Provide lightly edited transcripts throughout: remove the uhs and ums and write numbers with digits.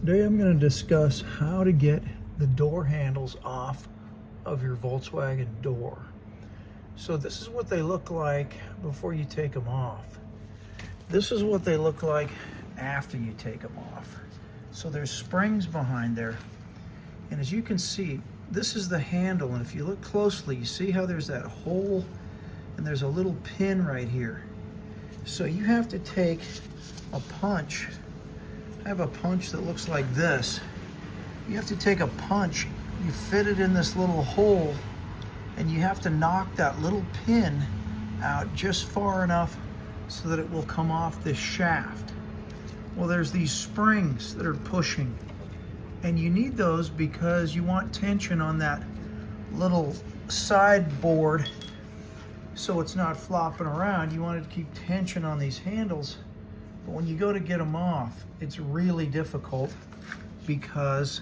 Today I'm going to discuss how to get the door handles off of your Volkswagen door. So this is what they look like before you take them off. This is what they look like after you take them off. So there's springs behind there, and as you can see, this is the handle, and if you look closely, you see how there's that hole and there's a little pin right here. So you have to take a punch. I have a punch that looks like this. You have to take a punch, you fit it in this little hole, and you have to knock that little pin out just far enough so that it will come off this shaft. Well, there's these springs that are pushing, and you need those because you want tension on that little sideboard so it's not flopping around. You want to keep tension on these handles. But when you go to get them off, it's really difficult because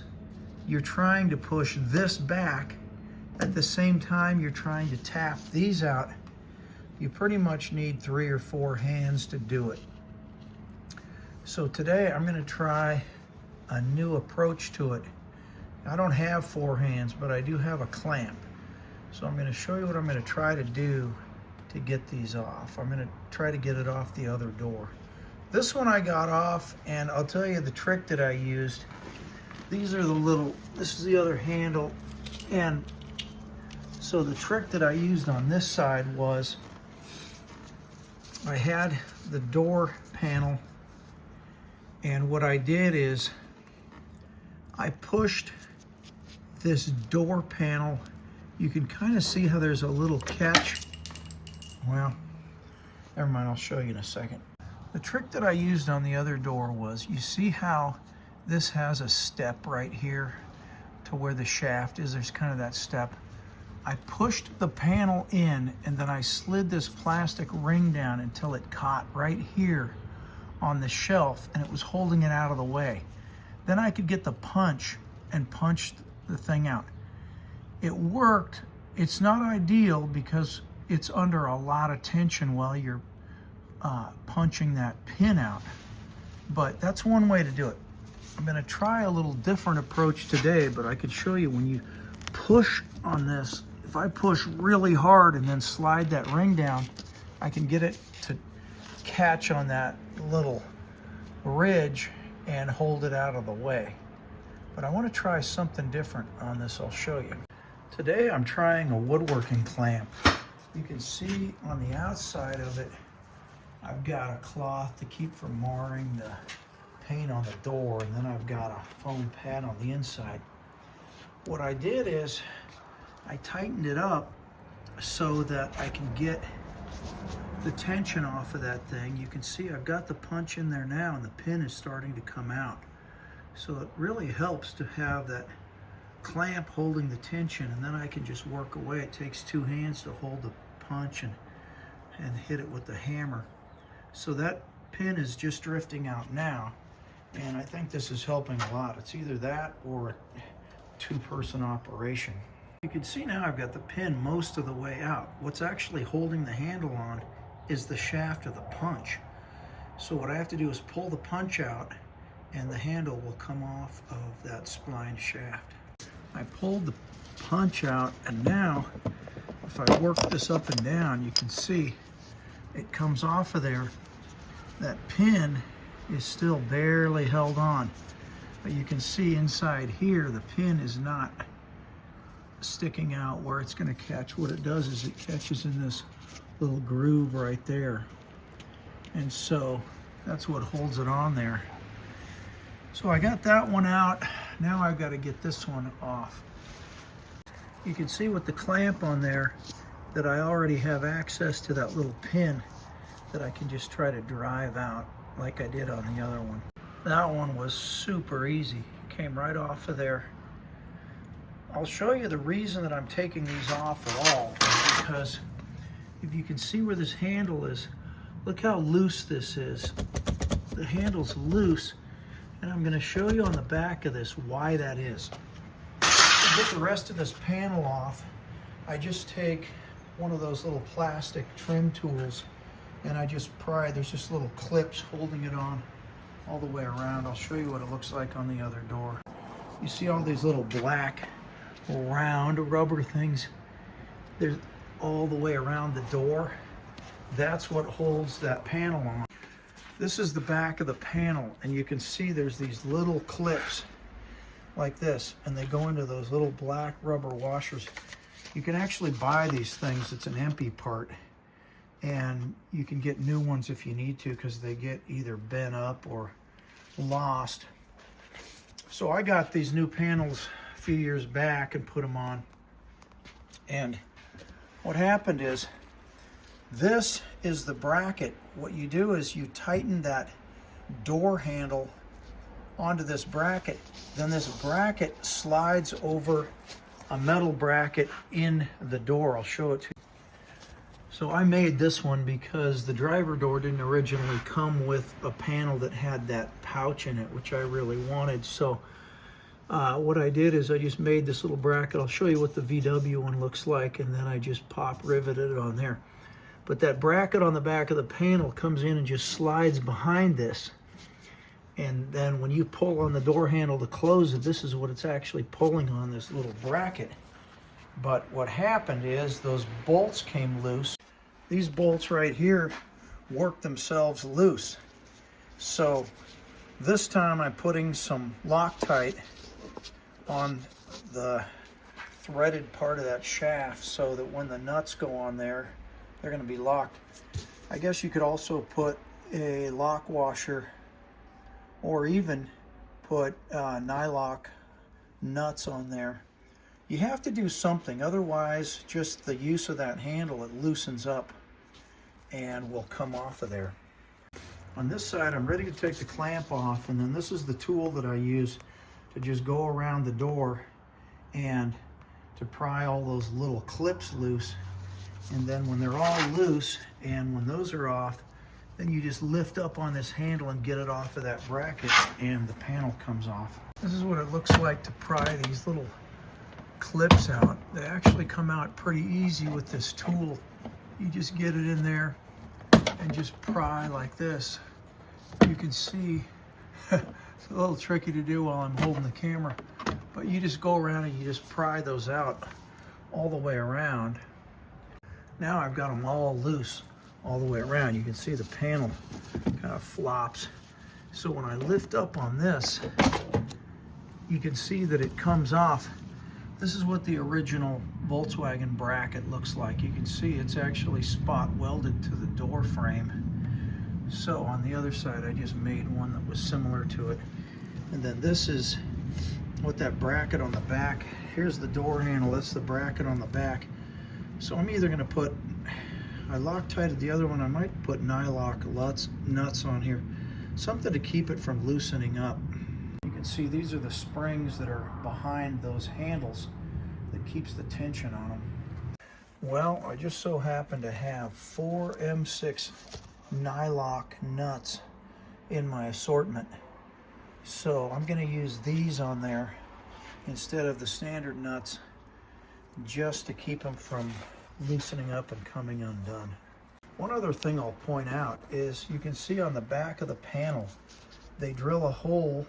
you're trying to push this back at the same time you're trying to tap these out. You pretty much need 3 or 4 hands to do it. So today I'm going to try a new approach to it. I don't have 4 hands, but I do have a clamp. So I'm going to show you what I'm going to try to do to get these off. I'm going to try to get it off the other door. This one I got off, and I'll tell you the trick that I used. These are the little, this is the other handle, and so the trick that I used on this side was I had the door panel, and what I did is I pushed this door panel. You can kind of see how there's a little catch. Well, never mind, I'll show you in a second. The trick that I used on the other door was, you see how this has a step right here to where the shaft is, there's kind of that step. I pushed the panel in, and then I slid this plastic ring down until it caught right here on the shelf, and it was holding it out of the way. Then I could get the punch and punch the thing out. It worked. It's not ideal because it's under a lot of tension while you're punching that pin out, but that's one way to do it. I'm going to try a little different approach today, but I could show you when you push on this. If I push really hard and then slide that ring down, I can get it to catch on that little ridge and hold it out of the way. But I want to try something different on this. I'll show you. Today I'm trying a woodworking clamp. You can see on the outside of it, I've got a cloth to keep from marring the paint on the door, and then I've got a foam pad on the inside. What I did is I tightened it up so that I can get the tension off of that thing. You can see I've got the punch in there now, and the pin is starting to come out. So it really helps to have that clamp holding the tension, and then I can just work away. It takes 2 hands to hold the punch and hit it with the hammer. So that pin is just drifting out now, and I think this is helping a lot. It's either that or a 2-person operation. You can see now I've got the pin most of the way out. What's actually holding the handle on is the shaft of the punch. So what I have to do is pull the punch out, and the handle will come off of that spline shaft. I pulled the punch out, and now if I work this up and down, you can see it comes off of there. That pin is still barely held on, but you can see inside here the pin is not sticking out where it's going to catch. What it does is it catches in this little groove right there, and so that's what holds it on there. So I got that one out. Now I've got to get this one off. You can see with the clamp on there that I already have access to that little pin that I can just try to drive out like I did on the other one. That one was super easy. Came right off of there. I'll show you the reason that I'm taking these off at all, because if you can see where this handle is, look how loose this is. The handle's loose, and I'm going to show you on the back of this why that is. To get the rest of this panel off, I just take one of those little plastic trim tools, and I just pry. There's just little clips holding it on, all the way around. I'll show you what it looks like on the other door. You see all these little black round rubber things? There's all the way around the door. That's what holds that panel on. This is the back of the panel, and you can see there's these little clips like this, and they go into those little black rubber washers. You can actually buy these things. It's an empty part, and you can get new ones if you need to, because they get either bent up or lost. So I got these new panels a few years back and put them on, and what happened is, this is the bracket. What you do is you tighten that door handle onto this bracket. Then this bracket slides over a metal bracket in the door. I'll show it to you. So I made this one because the driver door didn't originally come with a panel that had that pouch in it, which I really wanted. So what I did is I just made this little bracket. I'll show you what the VW one looks like, and then I just riveted it on there. But that bracket on the back of the panel comes in and just slides behind this. And then when you pull on the door handle to close it, this is what it's actually pulling on, this little bracket. But what happened is those bolts came loose. These bolts right here work themselves loose. So this time I'm putting some Loctite on the threaded part of that shaft so that when the nuts go on there, they're going to be locked. I guess you could also put a lock washer or even put nylock nuts on there. You have to do something, otherwise just the use of that handle, it loosens up and will come off of there. On this side, I'm ready to take the clamp off, and then this is the tool that I use to just go around the door and to pry all those little clips loose. And then when they're all loose and when those are off, then you just lift up on this handle and get it off of that bracket, and the panel comes off. This is what it looks like to pry these little clips out. They actually come out pretty easy with this tool. You just get it in there and just pry like this. You can see it's a little tricky to do while I'm holding the camera, but you just go around and you just pry those out all the way around. Now I've got them all loose all the way around. You can see the panel kind of flops. So when I lift up on this, you can see that it comes off. This is what the original Volkswagen bracket looks like. You can see it's actually spot welded to the door frame. So on the other side, I just made one that was similar to it. And then this is what that bracket on the back. Here's the door handle. That's the bracket on the back. So I'm either going to put, I Loctited the other one, I might put nylock nuts on here. Something to keep it from loosening up. You can see these are the springs that are behind those handles that keeps the tension on them. Well, I just so happen to have 4 M6 nylock nuts in my assortment. So I'm going to use these on there instead of the standard nuts, just to keep them from loosening up and coming undone. One other thing I'll point out is you can see on the back of the panel, they drill a hole,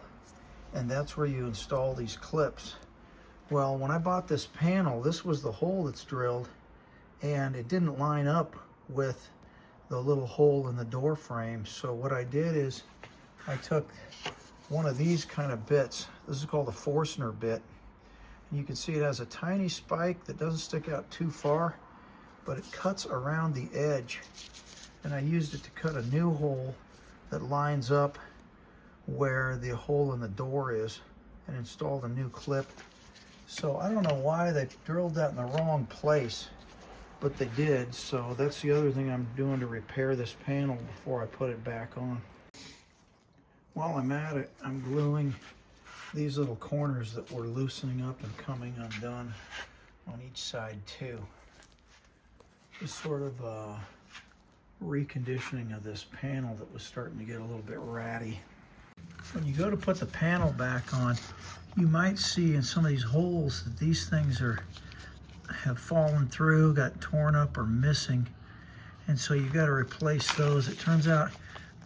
and that's where you install these clips. Well, when I bought this panel, this was the hole that's drilled, and it didn't line up with the little hole in the door frame. So what I did is I took one of these kind of bits. This is called a Forstner bit. And you can see it has a tiny spike that doesn't stick out too far, but it cuts around the edge. And I used it to cut a new hole that lines up where the hole in the door is, and installed a new clip. So I don't know why they drilled that in the wrong place, but they did. So that's the other thing I'm doing to repair this panel before I put it back on. While I'm at it, I'm gluing these little corners that were loosening up and coming undone on each side too. Just sort of reconditioning of this panel that was starting to get a little bit ratty. When you go to put the panel back on, you might see in some of these holes that these things have fallen through, got torn up or missing, and so you got to replace those. It turns out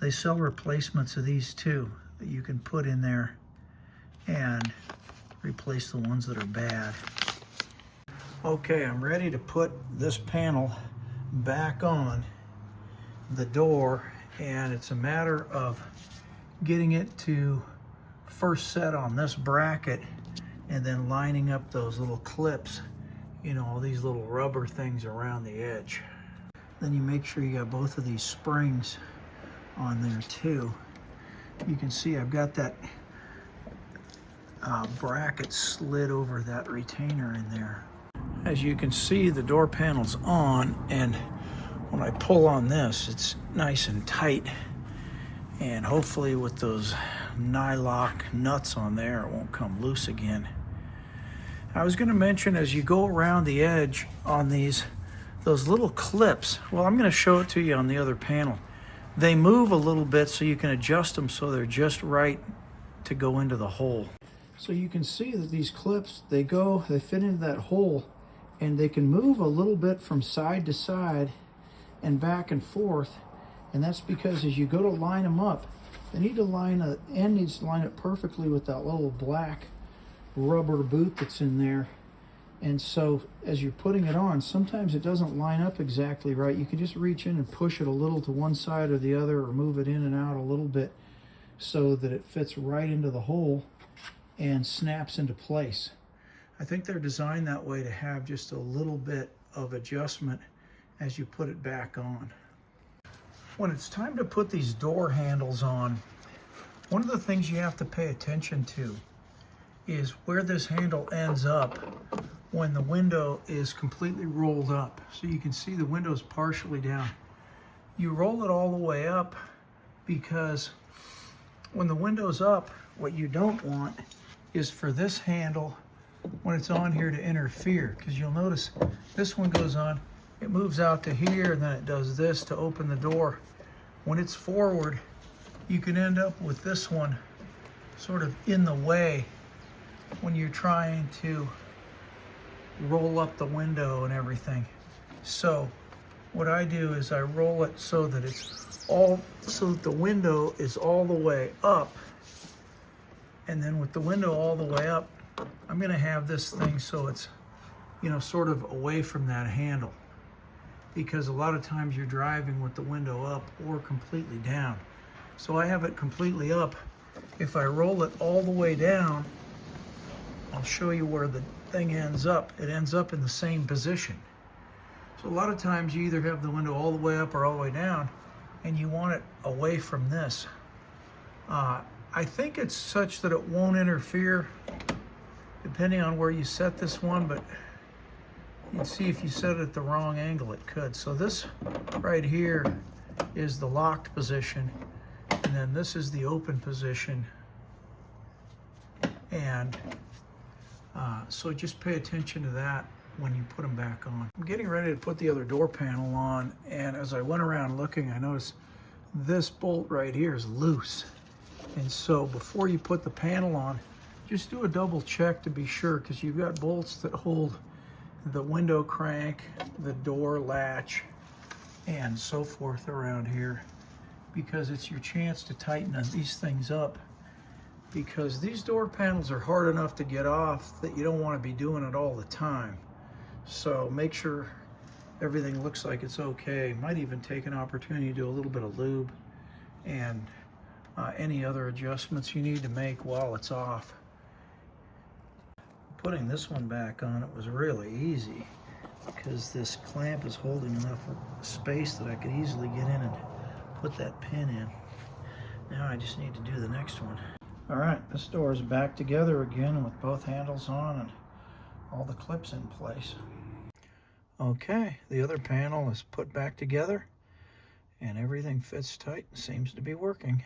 They sell replacements of these too that you can put in there and replace the ones that are bad. Okay, I'm ready to put this panel back on the door, and it's a matter of getting it to first set on this bracket and then lining up those little clips, you know, all these little rubber things around the edge. Then you make sure you got both of these springs on there too. You can see I've got that bracket slid over that retainer in there. As you can see, the door panel's on, and when I pull on this, it's nice and tight, and hopefully with those nylock nuts on there, it won't come loose again. I was going to mention, as you go around the edge on those little clips, well, I'm going to show it to you on the other panel. They move a little bit, so you can adjust them so they're just right to go into the hole. So you can see that these clips, they fit into that hole, and they can move a little bit from side to side and back and forth. And that's because as you go to line them up, the end needs to line up perfectly with that little black rubber boot that's in there. And so as you're putting it on, sometimes it doesn't line up exactly right. You can just reach in and push it a little to one side or the other, or move it in and out a little bit so that it fits right into the hole and snaps into place. I think they're designed that way to have just a little bit of adjustment as you put it back on. When it's time to put these door handles on, one of the things you have to pay attention to is where this handle ends up when the window is completely rolled up. So you can see the window is partially down. You roll it all the way up, because when the window's up, what you don't want is for this handle, when it's on here, to interfere, because you'll notice this one goes on, it moves out to here, and then it does this to open the door. When it's forward, you can end up with this one sort of in the way when you're trying to roll up the window and everything. So what I do is I roll it so that the window is all the way up, and then with the window all the way up, I'm going to have this thing so it's, you know, sort of away from that handle, because a lot of times you're driving with the window up or completely down. So I have it completely up. If I roll it all the way down, I'll show you where the thing ends up. It ends up in the same position. So a lot of times you either have the window all the way up or all the way down, and you want it away from this. I think it's such that it won't interfere depending on where you set this one, but you can see if you set it at the wrong angle, it could. So this right here is the locked position, and then this is the open position. And so just pay attention to that when you put them back on. I'm getting ready to put the other door panel on, and as I went around looking, I noticed this bolt right here is loose. And so before you put the panel on, just do a double check to be sure, because you've got bolts that hold the window crank, the door latch, and so forth around here, because it's your chance to tighten these things up, because these door panels are hard enough to get off that you don't want to be doing it all the time. So make sure everything looks like it's okay. Might even take an opportunity to do a little bit of lube and any other adjustments you need to make while it's off. Putting this one back on, it was really easy, because this clamp is holding enough space that I could easily get in and put that pin in. Now I just need to do the next one. All right, this door is back together again with both handles on and all the clips in place. Okay, the other panel is put back together and everything fits tight and seems to be working.